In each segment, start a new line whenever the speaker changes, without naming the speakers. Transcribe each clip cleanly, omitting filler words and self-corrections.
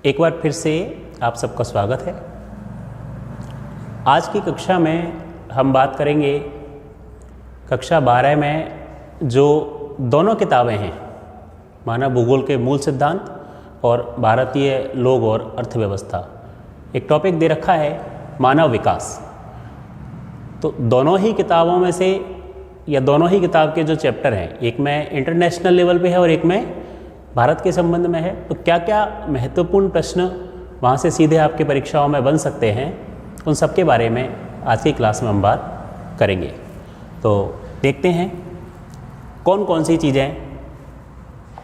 एक बार फिर से आप सबका स्वागत है। आज की कक्षा में हम बात करेंगे कक्षा 12 में जो दोनों किताबें हैं, मानव भूगोल के मूल सिद्धांत और भारतीय लोक और अर्थव्यवस्था। एक टॉपिक दे रखा है मानव विकास। तो दोनों ही किताबों में से या दोनों ही किताब के जो चैप्टर हैं, एक में इंटरनेशनल लेवल पे है और एक में भारत के संबंध में है, तो क्या क्या महत्वपूर्ण प्रश्न वहाँ से सीधे आपकी परीक्षाओं में बन सकते हैं, उन सब के बारे में आज की क्लास में हम बात करेंगे। तो देखते हैं कौन कौन सी चीज़ें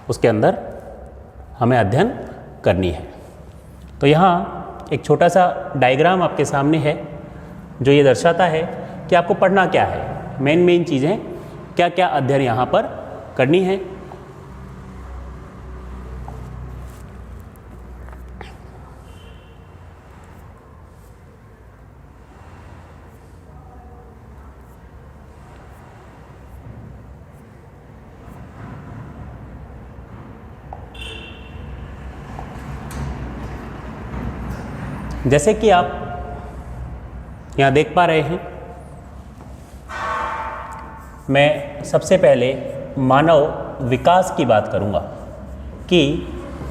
उसके अंदर हमें अध्ययन करनी है। तो यहाँ एक छोटा सा डायग्राम आपके सामने है जो ये दर्शाता है कि आपको पढ़ना क्या है, मेन चीज़ें क्या क्या अध्ययन यहाँ पर करनी है। जैसे कि आप यहाँ देख पा रहे हैं, मैं सबसे पहले मानव विकास की बात करूँगा कि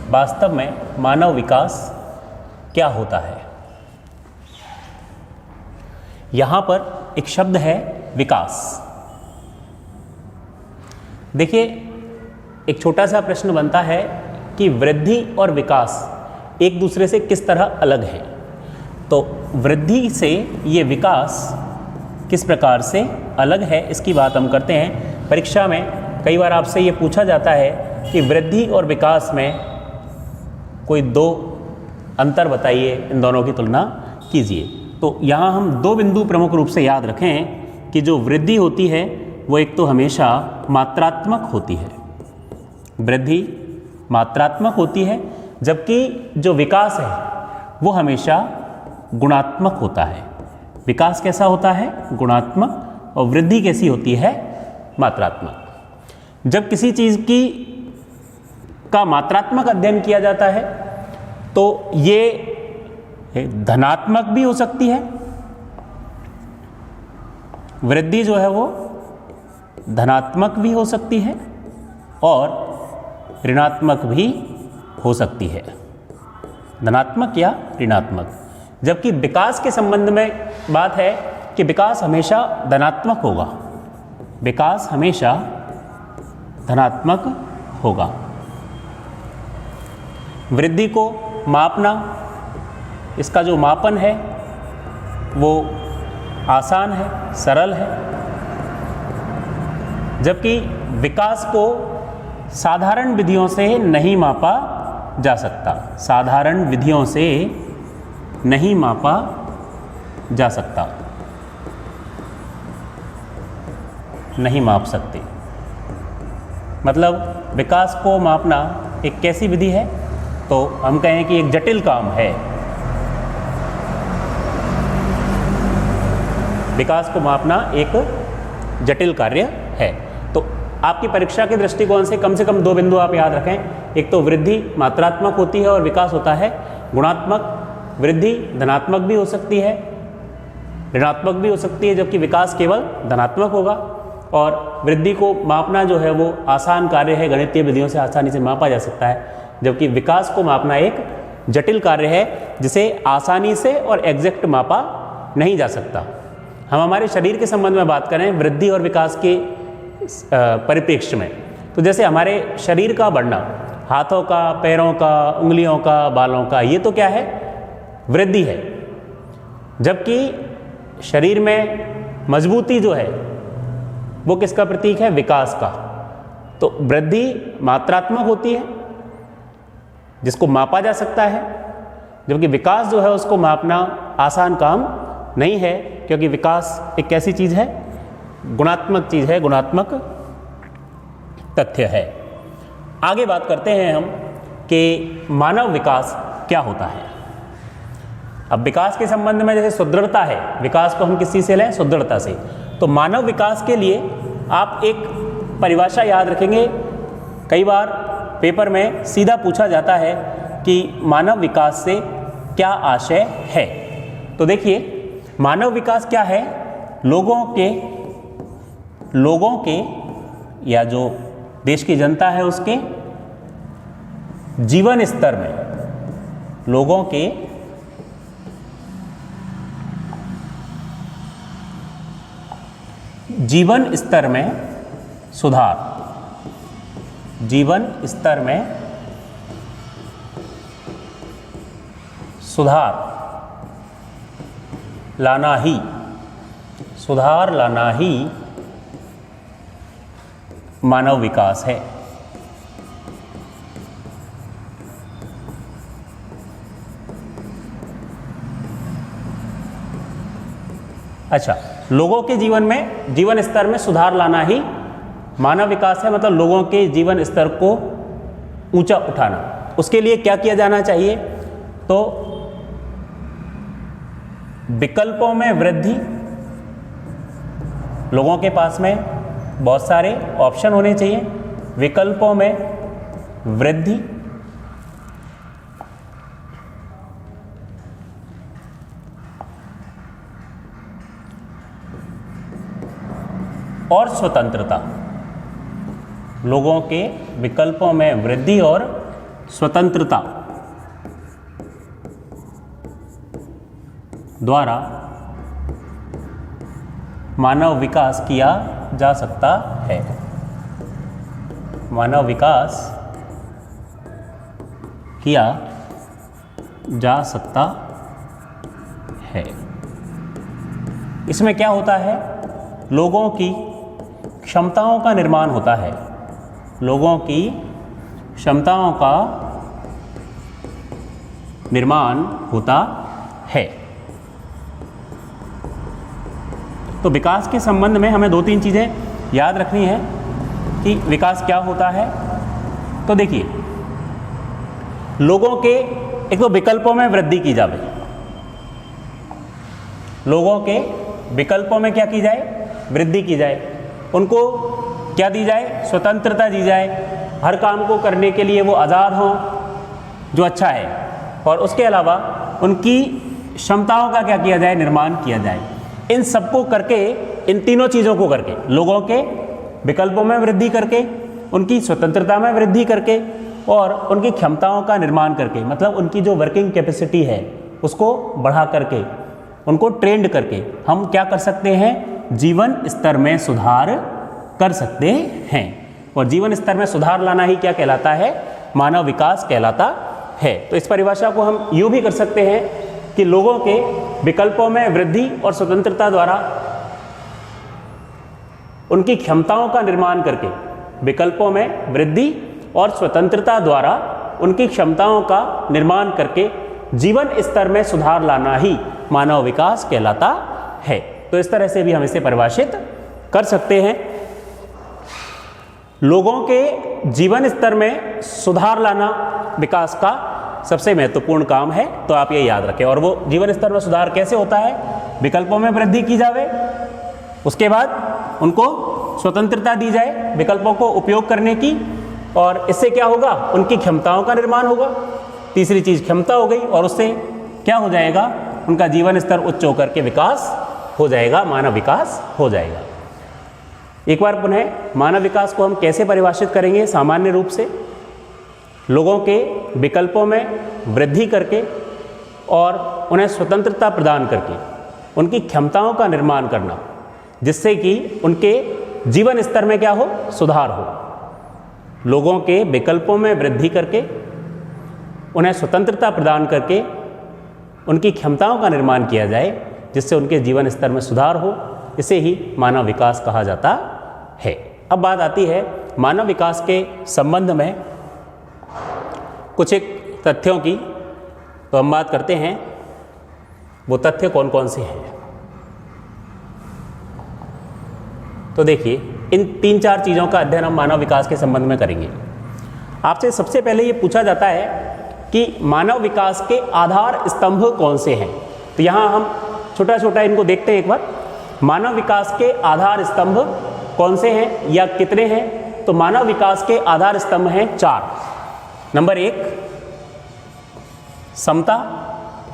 वास्तव में मानव विकास क्या होता है। यहाँ पर एक शब्द है विकास। देखिए, एक छोटा सा प्रश्न बनता है कि वृद्धि और विकास एक दूसरे से किस तरह अलग है। तो वृद्धि से ये विकास किस प्रकार से अलग है, इसकी बात हम करते हैं। परीक्षा में कई बार आपसे ये पूछा जाता है कि वृद्धि और विकास में कोई दो अंतर बताइए, इन दोनों की तुलना कीजिए। तो यहाँ हम दो बिंदु प्रमुख रूप से याद रखें कि जो वृद्धि होती है वो एक तो हमेशा मात्रात्मक होती है, वृद्धि मात्रात्मक होती है, जबकि जो विकास है वो हमेशा गुणात्मक होता है। विकास कैसा होता है? गुणात्मक। और वृद्धि कैसी होती है? मात्रात्मक। जब किसी चीज़ का मात्रात्मक अध्ययन किया जाता है तो ये धनात्मक भी हो सकती है, वृद्धि जो है वो धनात्मक भी हो सकती है और ऋणात्मक भी हो सकती है, धनात्मक या ऋणात्मक। जबकि विकास के संबंध में बात है कि विकास हमेशा धनात्मक होगा, विकास हमेशा धनात्मक होगा। वृद्धि को मापना, इसका जो मापन है वो आसान है, सरल है, जबकि विकास को साधारण विधियों से नहीं मापा जा सकता, साधारण विधियों से नहीं मापा जा सकता, नहीं माप सकते। मतलब विकास को मापना एक कैसी विधि है, तो हम कहें कि एक जटिल काम है। विकास को मापना एक जटिल कार्य है। तो आपकी परीक्षा के दृष्टिकोण से कम दो बिंदु आप याद रखें। एक तो वृद्धि मात्रात्मक होती है और विकास होता है गुणात्मक। वृद्धि धनात्मक भी हो सकती है, ऋणात्मक भी हो सकती है, जबकि विकास केवल धनात्मक होगा। और वृद्धि को मापना जो है वो आसान कार्य है, गणितीय विधियों से आसानी से मापा जा सकता है, जबकि विकास को मापना एक जटिल कार्य है जिसे आसानी से और एग्जैक्ट मापा नहीं जा सकता। हम हमारे शरीर के संबंध में बात करें वृद्धि और विकास के परिप्रेक्ष्य में, तो जैसे हमारे शरीर का बढ़ना, हाथों का, पैरों का, उंगलियों का, बालों का, ये तो क्या है? वृद्धि है। जबकि शरीर में मजबूती जो है वो किसका प्रतीक है? विकास का। तो वृद्धि मात्रात्मक होती है जिसको मापा जा सकता है, जबकि विकास जो है उसको मापना आसान काम नहीं है, क्योंकि विकास एक कैसी चीज़ है? गुणात्मक चीज़ है, गुणात्मक तथ्य है। आगे बात करते हैं हम कि मानव विकास क्या होता है। अब विकास के संबंध में जैसे सुदृढ़ता है, विकास को हम किस चीज़ से लें? सुदृढ़ता से। तो मानव विकास के लिए आप एक परिभाषा याद रखेंगे। कई बार पेपर में सीधा पूछा जाता है कि मानव विकास से क्या आशय है। तो देखिए, मानव विकास क्या है? लोगों के या जो देश की जनता है उसके जीवन स्तर में, लोगों के जीवन स्तर में सुधार, जीवन स्तर में सुधार लाना ही मानव विकास है। अच्छा, लोगों के जीवन स्तर में सुधार लाना ही मानव विकास है, मतलब लोगों के जीवन स्तर को ऊंचा उठाना। उसके लिए क्या किया जाना चाहिए? तो विकल्पों में वृद्धि, लोगों के पास में बहुत सारे ऑप्शन होने चाहिए। विकल्पों में वृद्धि और स्वतंत्रता, लोगों के विकल्पों में वृद्धि और स्वतंत्रता द्वारा मानव विकास किया जा सकता है। मानव विकास किया जा सकता है। इसमें क्या होता है? लोगों की क्षमताओं का निर्माण होता है, लोगों की क्षमताओं का निर्माण होता है। तो विकास के संबंध में हमें 2-3 चीज़ें याद रखनी है कि विकास क्या होता है। तो देखिए, लोगों के एक तो विकल्पों में वृद्धि की जाए, लोगों के विकल्पों में क्या की जाए? वृद्धि की जाए। उनको क्या दी जाए? स्वतंत्रता दी जाए, हर काम को करने के लिए वो आज़ाद हों, जो अच्छा है। और उसके अलावा उनकी क्षमताओं का क्या किया जाए? निर्माण किया जाए। इन सबको करके, इन तीनों चीज़ों को करके, लोगों के विकल्पों में वृद्धि करके, उनकी स्वतंत्रता में वृद्धि करके और उनकी क्षमताओं का निर्माण करके, मतलब उनकी जो वर्किंग कैपेसिटी है उसको बढ़ा करके, उनको ट्रेंड करके हम क्या कर सकते हैं? जीवन स्तर में सुधार कर सकते हैं। और जीवन स्तर में सुधार लाना ही क्या कहलाता है? मानव विकास कहलाता है। तो इस परिभाषा को हम यूँ भी कर सकते हैं कि लोगों के विकल्पों में वृद्धि और स्वतंत्रता द्वारा उनकी क्षमताओं का निर्माण करके, विकल्पों में वृद्धि और स्वतंत्रता द्वारा उनकी क्षमताओं का निर्माण करके जीवन स्तर में सुधार लाना ही मानव विकास कहलाता है। तो इस तरह से भी हम इसे परिभाषित कर सकते हैं। लोगों के जीवन स्तर में सुधार लाना विकास का सबसे महत्वपूर्ण काम है, तो आप ये याद रखें। और वो जीवन स्तर में सुधार कैसे होता है? विकल्पों में वृद्धि की जाए, उसके बाद उनको स्वतंत्रता दी जाए विकल्पों को उपयोग करने की, और इससे क्या होगा? उनकी क्षमताओं का निर्माण होगा। तीसरी चीज़ क्षमता हो गई, और उससे क्या हो जाएगा? उनका जीवन स्तर उच्च होकर के विकास हो जाएगा, मानव विकास हो जाएगा। एक बार पुनः मानव विकास को हम कैसे परिभाषित करेंगे? सामान्य रूप से लोगों के विकल्पों में वृद्धि करके और उन्हें स्वतंत्रता प्रदान करके उनकी क्षमताओं का निर्माण करना, जिससे कि उनके जीवन स्तर में क्या हो? सुधार हो। लोगों के विकल्पों में वृद्धि करके, उन्हें स्वतंत्रता प्रदान करके उनकी क्षमताओं का निर्माण किया जाए, जिससे उनके जीवन स्तर में सुधार हो। इसे ही मानव विकास कहा जाता है। अब बात आती है मानव विकास के संबंध में कुछ एक तथ्यों की। तो हम बात करते हैं वो तथ्य कौन कौन से हैं। तो देखिए, इन 3-4 चीज़ों का अध्ययन हम मानव विकास के संबंध में करेंगे। आपसे सबसे पहले ये पूछा जाता है कि मानव विकास के आधार स्तंभ कौन से हैं। तो यहाँ हम छोटा छोटा इनको देखते हैं एक बार। मानव विकास के आधार स्तंभ कौन से हैं या कितने हैं? तो मानव विकास के आधार स्तंभ हैं 4। नंबर 1 समता,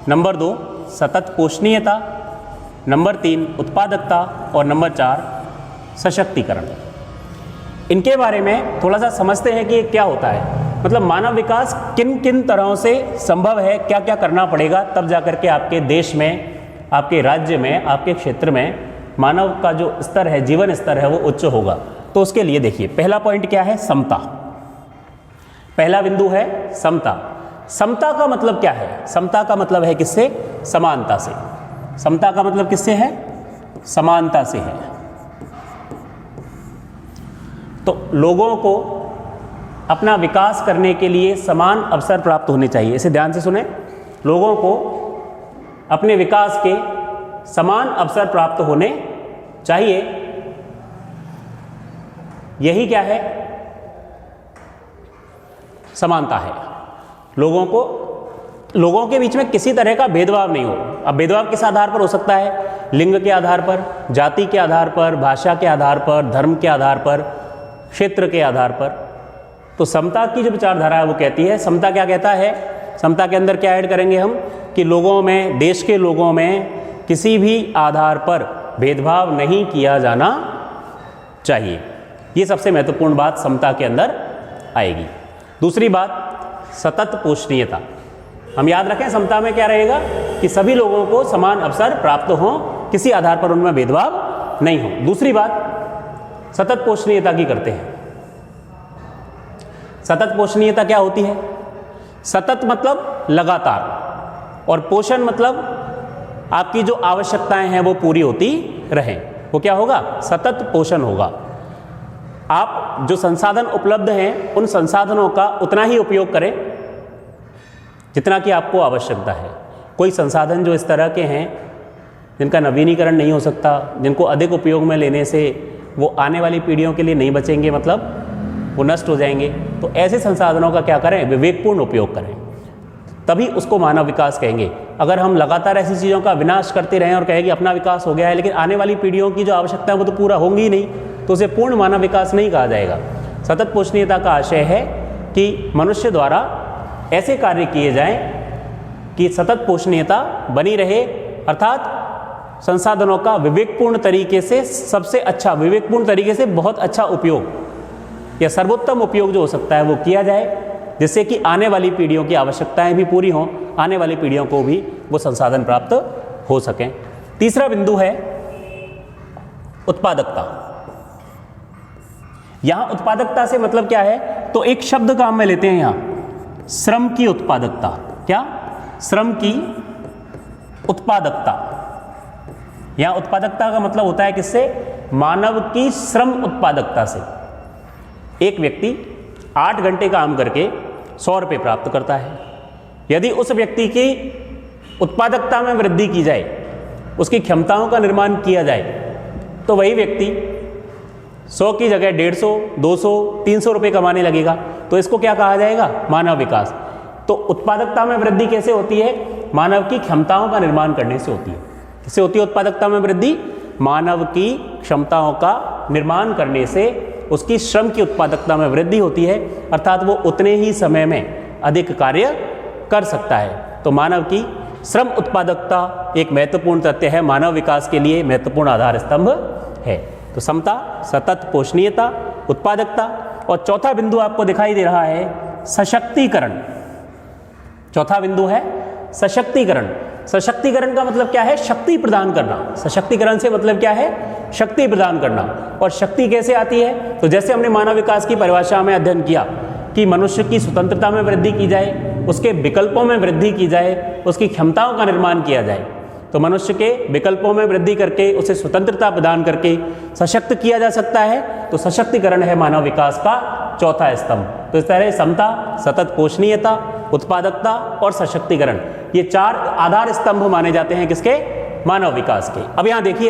नंबर 2 सतत पोषणीयता, नंबर 3 उत्पादकता और नंबर 4 सशक्तिकरण। इनके बारे में थोड़ा सा समझते हैं कि ये क्या होता है, मतलब मानव विकास किन किन तरहों से संभव है, क्या क्या करना पड़ेगा, तब जाकर के आपके देश में, आपके राज्य में, आपके क्षेत्र में मानव का जो स्तर है, जीवन स्तर है, वो उच्च होगा। तो उसके लिए देखिए, पहला पॉइंट क्या है, समता। पहला बिंदु है समता। समता का मतलब क्या है? समता का मतलब है किससे? समानता से। समता का मतलब किससे है? समानता से है। तो लोगों को अपना विकास करने के लिए समान अवसर प्राप्त होने चाहिए। इसे ध्यान से सुने, लोगों को अपने विकास के समान अवसर प्राप्त होने चाहिए। यही क्या है? समानता है। लोगों के बीच में किसी तरह का भेदभाव नहीं हो। अब भेदभाव किस आधार पर हो सकता है? लिंग के आधार पर, जाति के आधार पर, भाषा के आधार पर, धर्म के आधार पर, क्षेत्र के आधार पर। तो समता की जो विचारधारा है वो कहती है, समता क्या कहता है? समता के अंदर क्या ऐड करेंगे हम कि लोगों में, देश के लोगों में किसी भी आधार पर भेदभाव नहीं किया जाना चाहिए। ये सबसे महत्वपूर्ण बात समता के अंदर आएगी। दूसरी बात सतत पोषणीयता। हम याद रखें समता में क्या रहेगा कि सभी लोगों को समान अवसर प्राप्त हो, किसी आधार पर उनमें भेदभाव नहीं हो। दूसरी बात सतत पोषणीयता की करते हैं। सतत पोषणीयता क्या होती है? सतत मतलब लगातार, और पोषण मतलब आपकी जो आवश्यकताएं हैं वो पूरी होती रहें। वो क्या होगा? सतत पोषण होगा। आप जो संसाधन उपलब्ध हैं उन संसाधनों का उतना ही उपयोग करें जितना कि आपको आवश्यकता है। कोई संसाधन जो इस तरह के हैं जिनका नवीनीकरण नहीं हो सकता, जिनको अधिक उपयोग में लेने से वो आने वाली पीढ़ियों के लिए नहीं बचेंगे, मतलब वो नष्ट हो जाएंगे, तो ऐसे संसाधनों का क्या करें? विवेकपूर्ण उपयोग करें, तभी उसको मानव विकास कहेंगे। अगर हम लगातार ऐसी चीज़ों का विनाश करते रहें और कहें कि अपना विकास हो गया है, लेकिन आने वाली पीढ़ियों की जो आवश्यकता है वो तो पूरा होंगी ही नहीं, तो उसे पूर्ण मानव विकास नहीं कहा जाएगा। सतत पोषणीयता का आशय है कि मनुष्य द्वारा ऐसे कार्य किए जाएं कि सतत पोषणीयता बनी रहे, अर्थात संसाधनों का विवेकपूर्ण तरीके से, सबसे अच्छा विवेकपूर्ण तरीके से बहुत अच्छा उपयोग या सर्वोत्तम उपयोग जो हो सकता है वो किया जाए, जिससे कि आने वाली पीढ़ियों की आवश्यकताएं भी पूरी हों, आने वाली पीढ़ियों को भी वो संसाधन प्राप्त हो सकें। तीसरा बिंदु है उत्पादकता। यहां उत्पादकता से मतलब क्या है? तो एक शब्द काम में लेते हैं यहां, श्रम की उत्पादकता। क्या? श्रम की उत्पादकता। यहां उत्पादकता का मतलब होता है किससे? मानव की श्रम उत्पादकता से। एक व्यक्ति 8 घंटे काम करके 100 रुपये प्राप्त करता है। यदि उस व्यक्ति की उत्पादकता में वृद्धि की जाए, उसकी क्षमताओं का निर्माण किया जाए, तो वही व्यक्ति 100 की जगह 150, 200, 300 रुपये कमाने लगेगा। तो इसको क्या कहा जाएगा? मानव विकास। तो उत्पादकता में वृद्धि कैसे होती है? मानव की क्षमताओं का निर्माण करने से होती है। किससे होती है उत्पादकता में वृद्धि? मानव की क्षमताओं का निर्माण करने से उसकी श्रम की उत्पादकता में वृद्धि होती है, अर्थात वो उतने ही समय में अधिक कार्य कर सकता है। तो मानव की श्रम उत्पादकता एक महत्वपूर्ण तथ्य है, मानव विकास के लिए महत्वपूर्ण आधार स्तंभ है। तो समता, सतत पोषणीयता, उत्पादकता, और चौथा बिंदु आपको दिखाई दे रहा है सशक्तिकरण। चौथा बिंदु है सशक्तिकरण। सशक्तिकरण का मतलब क्या है? शक्ति प्रदान करना। सशक्तिकरण से मतलब क्या है? शक्ति प्रदान करना। और शक्ति कैसे आती है? तो जैसे हमने मानव विकास की परिभाषा में अध्ययन किया कि मनुष्य की स्वतंत्रता में वृद्धि की जाए, उसके विकल्पों में वृद्धि की जाए, उसकी क्षमताओं का निर्माण किया जाए। तो मनुष्य के विकल्पों में वृद्धि करके उसे स्वतंत्रता प्रदान करके सशक्त किया जा सकता है। तो सशक्तिकरण है मानव विकास का चौथा स्तंभ। तो इस तरह समता, सतत पोषणीयता, उत्पादकता और सशक्तिकरण, ये 4 आधार स्तंभ माने जाते हैं किसके? मानव विकास के। अब यहां देखिए,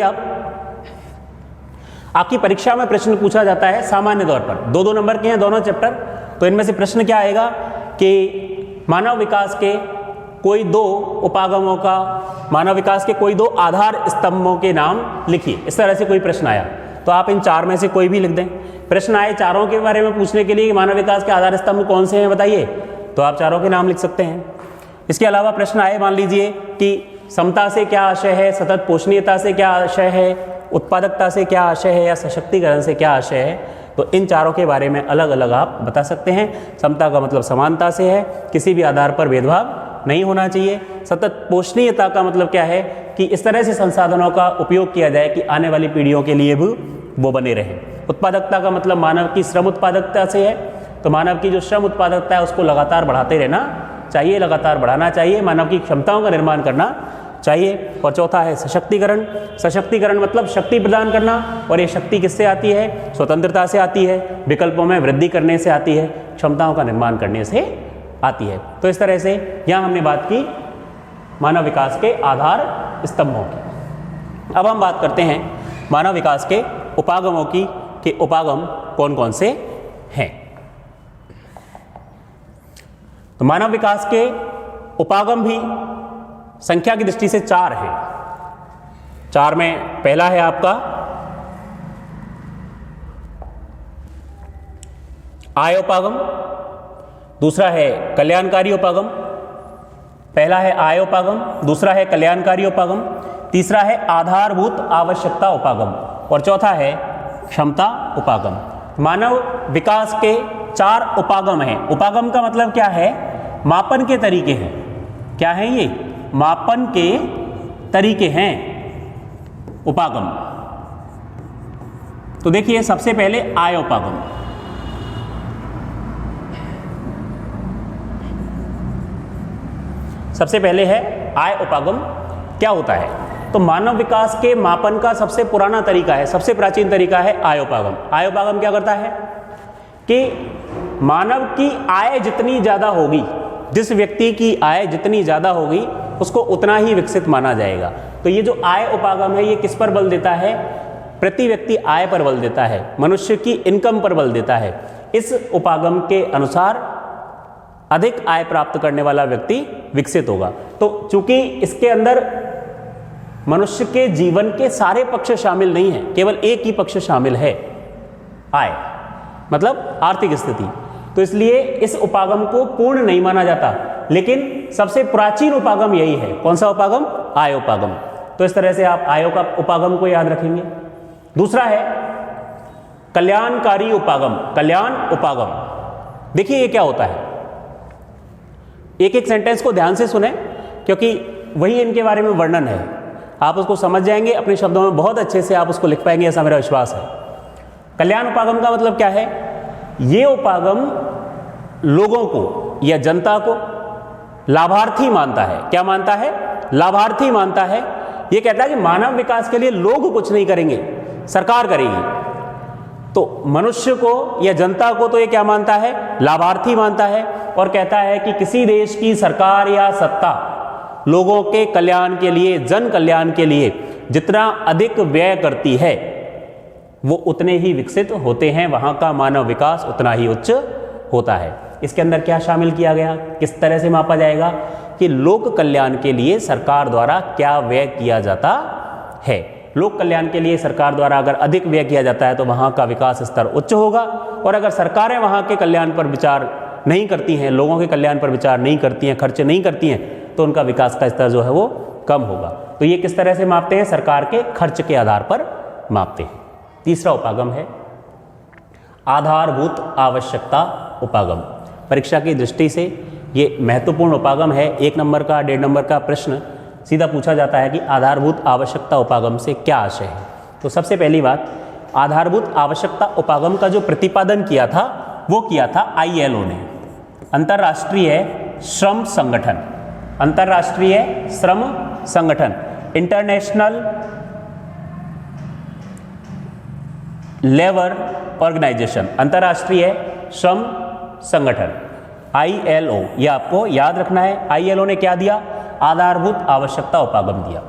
आपकी परीक्षा में प्रश्न पूछा जाता है सामान्य तौर पर, 2-2 नंबर के हैं दोनों चैप्टर। तो इनमें से प्रश्न क्या आएगा कि मानव विकास के कोई 2 उपागमों का, मानव विकास के कोई 2 आधार स्तंभों के नाम लिखिए। इस तरह से कोई प्रश्न आया तो आप इन 4 में से कोई भी लिख दें। प्रश्न आए चारों के बारे में पूछने के लिए कि मानव विकास के आधार स्तंभ कौन से हैं बताइए, तो आप चारों के नाम लिख सकते हैं। इसके अलावा प्रश्न आए, मान लीजिए कि समता से क्या आशय है, सतत पोषणीयता से क्या आशय है, उत्पादकता से क्या आशय है, या सशक्तिकरण से क्या आशय है, तो इन चारों के बारे में अलग अलग आप बता सकते हैं। समता का मतलब समानता से है, किसी भी आधार पर भेदभाव नहीं होना चाहिए। सतत पोषणीयता का मतलब क्या है कि इस तरह से संसाधनों का उपयोग किया जाए कि आने वाली पीढ़ियों के लिए भी वो बने रहें। उत्पादकता का मतलब मानव की श्रम उत्पादकता से है, तो मानव की जो श्रम उत्पादकता है उसको लगातार बढ़ाते रहना चाहिए, लगातार बढ़ाना चाहिए, मानव की क्षमताओं का निर्माण करना चाहिए। और चौथा है सशक्तिकरण। सशक्तिकरण मतलब शक्ति प्रदान करना, और ये शक्ति किससे आती है? स्वतंत्रता से आती है, विकल्पों में वृद्धि करने से आती है, क्षमताओं का निर्माण करने से आती है। तो इस तरह से यहाँ हमने बात की मानव विकास के आधार स्तंभों की। अब हम बात करते हैं मानव विकास के उपागमों की, कि उपागम कौन कौन से हैं। तो मानव विकास के उपागम भी संख्या की दृष्टि से 4 है। 4 में पहला है आपका आय उपागम, दूसरा है कल्याणकारी उपागम। पहला है आय उपागम, दूसरा है कल्याणकारी उपागम, तीसरा है आधारभूत आवश्यकता उपागम, और चौथा है क्षमता उपागम। मानव विकास के 4 उपागम हैं। उपागम का मतलब क्या है? मापन के तरीके हैं। क्या है ये? मापन के तरीके हैं उपागम। तो देखिए, सबसे पहले आय उपागम। सबसे पहले है आय उपागम। क्या होता है? तो मानव विकास के मापन का सबसे पुराना तरीका है, सबसे प्राचीन तरीका है आय उपागम। आय उपागम क्या करता है कि मानव की आय जितनी ज्यादा होगी, जिस व्यक्ति की आय जितनी ज्यादा होगी उसको उतना ही विकसित माना जाएगा। तो ये जो आय उपागम है ये किस पर बल देता है? प्रति व्यक्ति आय पर बल देता है, मनुष्य की इनकम पर बल देता है। इस उपागम के अनुसार अधिक आय प्राप्त करने वाला व्यक्ति विकसित होगा। तो चूंकि इसके अंदर मनुष्य के जीवन के सारे पक्ष शामिल नहीं है, केवल एक ही पक्ष शामिल है, आय मतलब आर्थिक स्थिति, तो इसलिए इस उपागम को पूर्ण नहीं माना जाता। लेकिन सबसे प्राचीन उपागम यही है। कौन सा उपागम? आय उपागम। तो इस तरह से आप आय का उपागम को याद रखेंगे। दूसरा है कल्याणकारी उपागम। कल्याण उपागम, देखिए ये क्या होता है। एक एक सेंटेंस को ध्यान से सुने, क्योंकि वही इनके बारे में वर्णन है। आप उसको समझ जाएंगे, अपने शब्दों में बहुत अच्छे से आप उसको लिख पाएंगे, ऐसा मेरा विश्वास है। कल्याण उपागम का मतलब क्या है? ये उपागम लोगों को या जनता को लाभार्थी मानता है। क्या मानता है? लाभार्थी मानता है। ये कहता है कि मानव विकास के लिए लोग कुछ नहीं करेंगे, सरकार करेगी। तो मनुष्य को या जनता को तो ये क्या मानता है? लाभार्थी मानता है, और कहता है कि किसी देश की सरकार या सत्ता लोगों के कल्याण के लिए, जन कल्याण के लिए जितना अधिक व्यय करती है वो उतने ही विकसित होते हैं, वहां का मानव विकास उतना ही उच्च होता है। इसके अंदर क्या शामिल किया गया, किस तरह से मापा जाएगा कि लोक कल्याण के लिए सरकार द्वारा क्या व्यय किया जाता है। लोक कल्याण के लिए सरकार द्वारा अगर अधिक व्यय किया जाता है तो वहां का विकास स्तर उच्च होगा, और अगर सरकारें वहां के कल्याण पर विचार नहीं करती हैं, लोगों के कल्याण पर विचार नहीं करती हैं, खर्च नहीं करती हैं, तो उनका विकास का स्तर जो है वो कम होगा। तो ये किस तरह से मापते हैं? सरकार के खर्च के आधार पर मापते हैं। तीसरा उपागम है आधारभूत आवश्यकता उपागम। परीक्षा की दृष्टि से ये महत्वपूर्ण उपागम है। 1 नंबर का 1.5 नंबर का प्रश्न सीधा पूछा जाता है कि आधारभूत आवश्यकता उपागम से क्या आशय है। तो सबसे पहली बात, आधारभूत आवश्यकता उपागम का जो प्रतिपादन किया था वो किया था ILO ने, अंतर्राष्ट्रीय श्रम संगठन। अंतर्राष्ट्रीय श्रम संगठन, इंटरनेशनल लेबर ऑर्गेनाइजेशन, अंतर्राष्ट्रीय श्रम संगठन ILO, ये आपको याद रखना है। ILO ने क्या दिया? आधारभूत आवश्यकता उपागम दिया।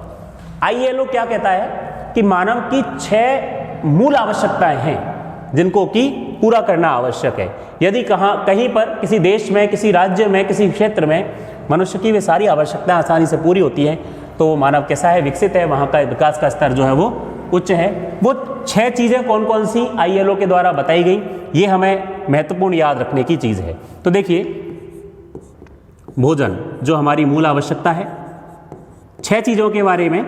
ILO क्या कहता है कि मानव की 6 मूल आवश्यकताएं हैं जिनको कि पूरा करना आवश्यक है। यदि कहीं पर किसी देश में, किसी राज्य में, किसी क्षेत्र में मनुष्य की वे सारी आवश्यकताएं आसानी से पूरी होती हैं तो वो मानव कैसा है? विकसित है, वहाँ का विकास का स्तर जो है वो उच्च है। वो 6 चीज़ें कौन कौन सी ILO के द्वारा बताई गई, ये हमें महत्वपूर्ण याद रखने की चीज़ है। तो देखिए, भोजन जो हमारी मूल आवश्यकता है। 6 चीज़ों के बारे में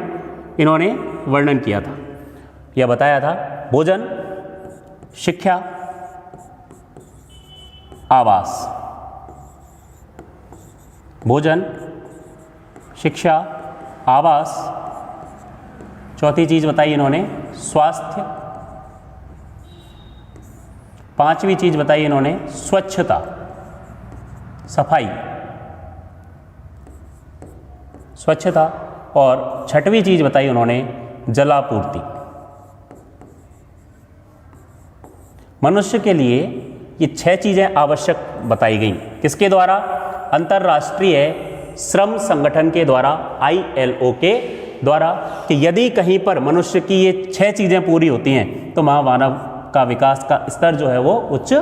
इन्होंने वर्णन किया था, यह बताया था। भोजन, शिक्षा, आवास। भोजन, शिक्षा, आवास। चौथी चीज़ बताई इन्होंने स्वास्थ्य। 5वीं चीज़ बताई इन्होंने स्वच्छता, सफाई, स्वच्छता। और 6वीं चीज़ बताई उन्होंने जलापूर्ति। मनुष्य के लिए ये 6 चीज़ें आवश्यक बताई गई। किसके द्वारा? अंतर्राष्ट्रीय श्रम संगठन के द्वारा, ILO के द्वारा, कि यदि कहीं पर मनुष्य की ये 6 चीज़ें पूरी होती हैं तो मानव का विकास का स्तर जो है वो उच्च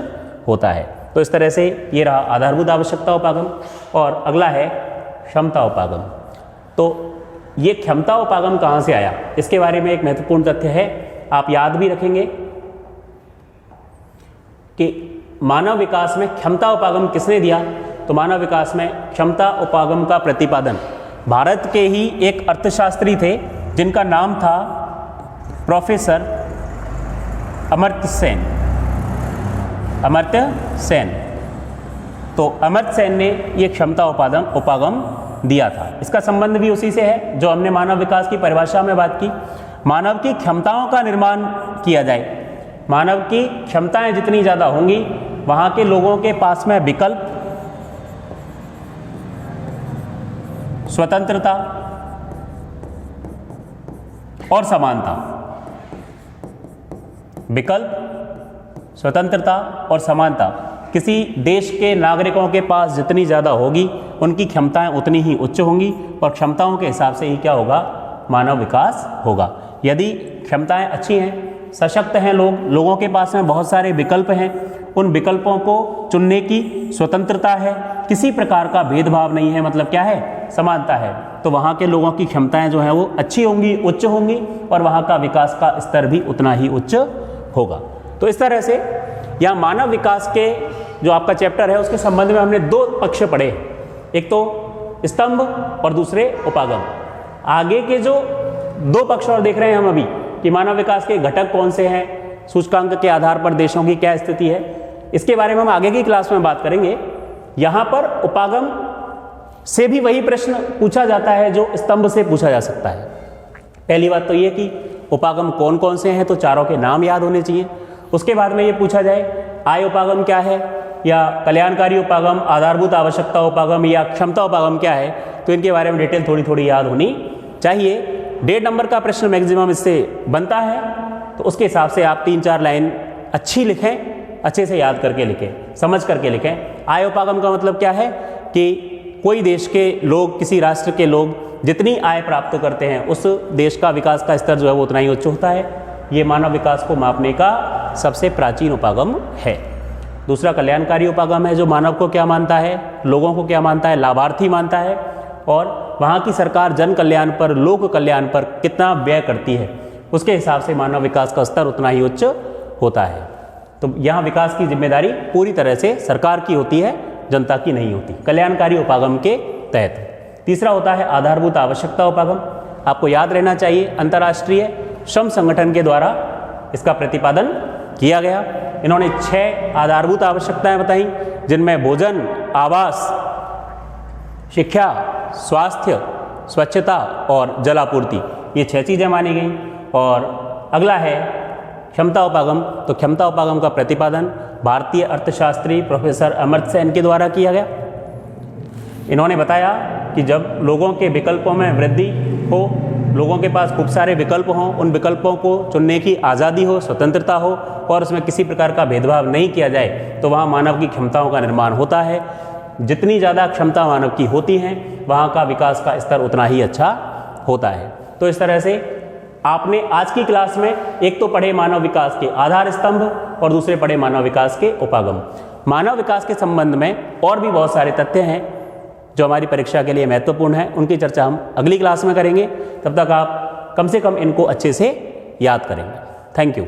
होता है। तो इस तरह से ये रहा आधारभूत आवश्यकता उपागम। और अगला है क्षमता उपागम। तो ये क्षमता उपागम कहाँ से आया, इसके बारे में एक महत्वपूर्ण तथ्य है, आप याद भी रखेंगे कि मानव विकास में क्षमता उपागम किसने दिया। तो मानव विकास में क्षमता उपागम का प्रतिपादन भारत के ही एक अर्थशास्त्री थे जिनका नाम था प्रोफेसर अमर्त्य सेन। अमर्त्य सेन। तो अमर्त्य सेन ने ये क्षमता उपागम दिया था। इसका संबंध भी उसी से है जो हमने मानव विकास की परिभाषा में बात की। मानव की क्षमताओं का निर्माण किया जाए। मानव की क्षमताएं जितनी ज़्यादा होंगी वहाँ के लोगों के पास में विकल्प, स्वतंत्रता और समानता। विकल्प, स्वतंत्रता और समानता किसी देश के नागरिकों के पास जितनी ज़्यादा होगी उनकी क्षमताएं उतनी ही उच्च होंगी और क्षमताओं के हिसाब से ही क्या होगा, मानव विकास होगा। यदि क्षमताएं अच्छी हैं, सशक्त हैं लोगों के पास में बहुत सारे विकल्प हैं, उन विकल्पों को चुनने की स्वतंत्रता है, किसी प्रकार का भेदभाव नहीं है, मतलब क्या है, समानता है, तो वहाँ के लोगों की क्षमताएं जो हैं वो अच्छी होंगी, उच्च होंगी और वहाँ का विकास का स्तर भी उतना ही उच्च होगा। तो इस तरह से यहाँ मानव विकास के जो आपका चैप्टर है उसके संबंध में हमने 2 पक्ष पढ़े, एक तो स्तंभ और दूसरे उपागम। आगे के जो 2 पक्ष और देख रहे हैं हम अभी कि मानव विकास के घटक कौन से हैं, सूचकांक के आधार पर देशों की क्या स्थिति है, इसके बारे में हम आगे की क्लास में बात करेंगे। यहाँ पर उपागम से भी वही प्रश्न पूछा जाता है जो स्तंभ से पूछा जा सकता है। पहली बात तो ये कि उपागम कौन कौन से हैं, तो चारों के नाम याद होने चाहिए। उसके बाद में ये पूछा जाए आय उपागम क्या है, या कल्याणकारी उपागम, आधारभूत आवश्यकता उपागम या क्षमता उपागम क्या है, तो इनके बारे में डिटेल थोड़ी थोड़ी याद होनी चाहिए। 1.5 नंबर का प्रश्न मैक्सिमम इससे बनता है, तो उसके हिसाब से आप 3-4 लाइन अच्छी लिखें, अच्छे से याद करके लिखें, समझ करके लिखें। आय उपागम का मतलब क्या है कि कोई देश के लोग, किसी राष्ट्र के लोग जितनी आय प्राप्त करते हैं उस देश का विकास का स्तर जो है वो उतना ही उच्च होता है। ये मानव विकास को मापने का सबसे प्राचीन उपागम है। दूसरा कल्याणकारी उपागम है जो मानव को क्या मानता है, लोगों को क्या मानता है, लाभार्थी मानता है और वहाँ की सरकार जन कल्याण पर, लोक कल्याण पर कितना व्यय करती है उसके हिसाब से मानव विकास का स्तर उतना ही उच्च होता है। तो यहाँ विकास की जिम्मेदारी पूरी तरह से सरकार की होती है, जनता की नहीं होती, कल्याणकारी उपागम के तहत। तीसरा होता है आधारभूत आवश्यकता उपागम। आपको याद रहना चाहिए अंतर्राष्ट्रीय श्रम संगठन के द्वारा इसका प्रतिपादन किया गया। इन्होंने 6 आधारभूत आवश्यकताएं बताई जिनमें भोजन, आवास, शिक्षा, स्वास्थ्य, स्वच्छता और जलापूर्ति, ये 6 चीज़ें मानी गई। और अगला है क्षमता उपागम। तो क्षमता उपागम का प्रतिपादन भारतीय अर्थशास्त्री प्रोफेसर अमर्त्य सेन के द्वारा किया गया। इन्होंने बताया कि जब लोगों के विकल्पों में वृद्धि हो, लोगों के पास खूब सारे विकल्प हों, उन विकल्पों को चुनने की आज़ादी हो, स्वतंत्रता हो और उसमें किसी प्रकार का भेदभाव नहीं किया जाए, तो वहाँ मानव की क्षमताओं का निर्माण होता है। जितनी ज़्यादा क्षमता मानव की होती हैं वहाँ का विकास का स्तर उतना ही अच्छा होता है। तो इस तरह से आपने आज की क्लास में एक तो पढ़े मानव विकास के आधार स्तंभ और दूसरे पढ़े मानव विकास के उपागम। मानव विकास के संबंध में और भी बहुत सारे तथ्य हैं जो हमारी परीक्षा के लिए महत्वपूर्ण है, उनकी चर्चा हम अगली क्लास में करेंगे। तब तक आप कम से कम इनको अच्छे से याद करेंगे। Thank you.